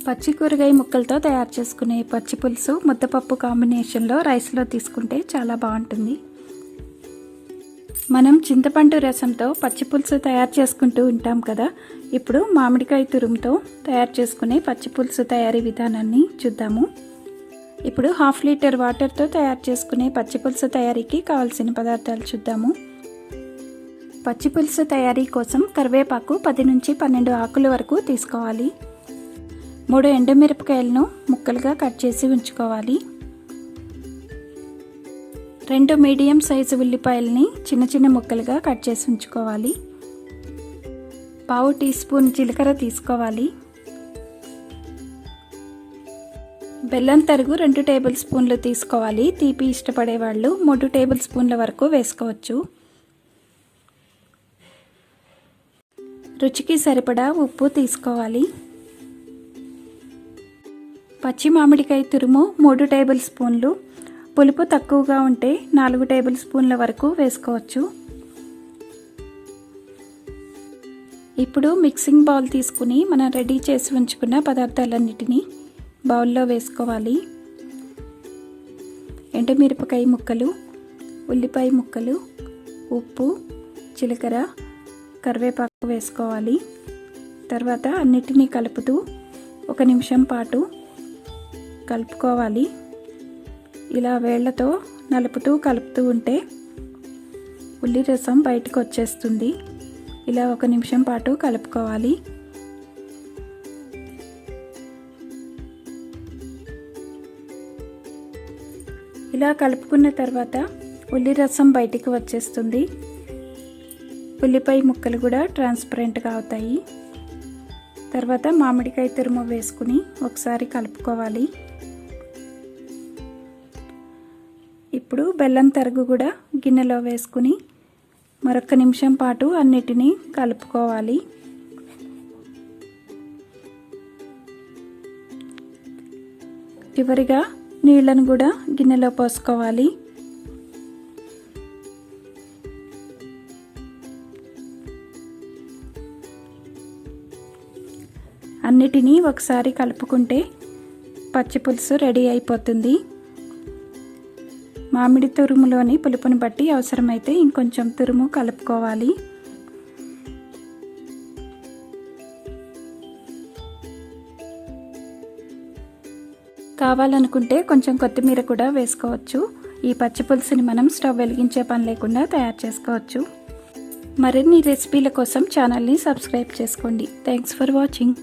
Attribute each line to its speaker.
Speaker 1: పచ్చి కూరగాయ ముక్కలతో తయారు చేసుకునే పచ్చి పులుసు ముద్దపప్పు కాంబినేషన్లో రైస్లో తీసుకుంటే చాలా బాగుంటుంది. మనం చింతపండు రసంతో పచ్చి పులుసు తయారు చేసుకుంటూ ఉంటాం కదా. ఇప్పుడు మామిడికాయ తురుముతో తయారు చేసుకునే పచ్చి పులుసు తయారీ విధానాన్ని చూద్దాము. ఇప్పుడు 1/2 లీటర్ వాటర్తో తయారు చేసుకునే పచ్చి పులుసు తయారీకి కావాల్సిన పదార్థాలు చూద్దాము. పచ్చి పులుసు తయారీ కోసం కరివేపాకు 10 నుంచి 12 ఆకుల వరకు తీసుకోవాలి. 3 ఎండుమిరపకాయలను ముక్కలుగా కట్ చేసి ఉంచుకోవాలి. 2 మీడియం సైజు ఉల్లిపాయలని చిన్న చిన్న ముక్కలుగా కట్ చేసి ఉంచుకోవాలి. 1/2 టీ స్పూన్ జీలకర్ర తీసుకోవాలి. బెల్లం తరుగు 2 టేబుల్ స్పూన్లు తీసుకోవాలి. తీపి ఇష్టపడే వాళ్ళు 3 టేబుల్ స్పూన్ల వరకు వేసుకోవచ్చు. రుచికి సరిపడా ఉప్పు తీసుకోవాలి. పచ్చి మామిడికాయ తురుము 3 టేబుల్ స్పూన్లు. పులుపు తక్కువగా ఉంటే 4 టేబుల్ స్పూన్ల వరకు వేసుకోవచ్చు. ఇప్పుడు మిక్సింగ్ బౌల్ తీసుకుని మనం రెడీ చేసి ఉంచుకున్న పదార్థాలన్నిటినీ బౌల్లో వేసుకోవాలి. ఎండుమిరపకాయ ముక్కలు, ఉల్లిపాయ ముక్కలు, ఉప్పు, జీలకర్ర, కరివేపాకు వేసుకోవాలి. తర్వాత అన్నిటినీ కలుపుతూ 1 నిమిషం పాటు కలుపుకోవాలి. ఇలా వేళ్లతో కలుపుతూ ఉంటే ఉల్లి రసం బయటకు వచ్చేస్తుంది. ఇలా 1 నిమిషం పాటు కలుపుకోవాలి. ఇలా కలుపుకున్న తర్వాత ఉల్లి రసం బయటికి వచ్చేస్తుంది. ఉల్లిపాయ ముక్కలు కూడా ట్రాన్స్పరెంట్గా అవుతాయి. తర్వాత మామిడికాయ తురుము వేసుకుని ఒకసారి కలుపుకోవాలి. ఇప్పుడు బెల్లం తరుగు కూడా గిన్నెలో వేసుకుని మరొక నిమిషం పాటు అన్నిటినీ కలుపుకోవాలి. చివరిగా నీళ్ళను కూడా గిన్నెలో పోసుకోవాలి. అన్నిటినీ ఒకసారి కలుపుకుంటే పచ్చి పులుసు రెడీ అయిపోతుంది. మామిడి తురుములోని పులుపుని బట్టి అవసరమైతే ఇంకొంచెం తురుము కలుపుకోవాలి. కావాలనుకుంటే కొంచెం కొత్తిమీర కూడా వేసుకోవచ్చు. ఈ పచ్చి పులుసుని మనం స్టవ్ వెలిగించే పని లేకుండా తయారు చేసుకోవచ్చు. మరిన్ని రెసిపీల కోసం ఛానల్ని సబ్స్క్రైబ్ చేసుకోండి. Thanks for watching.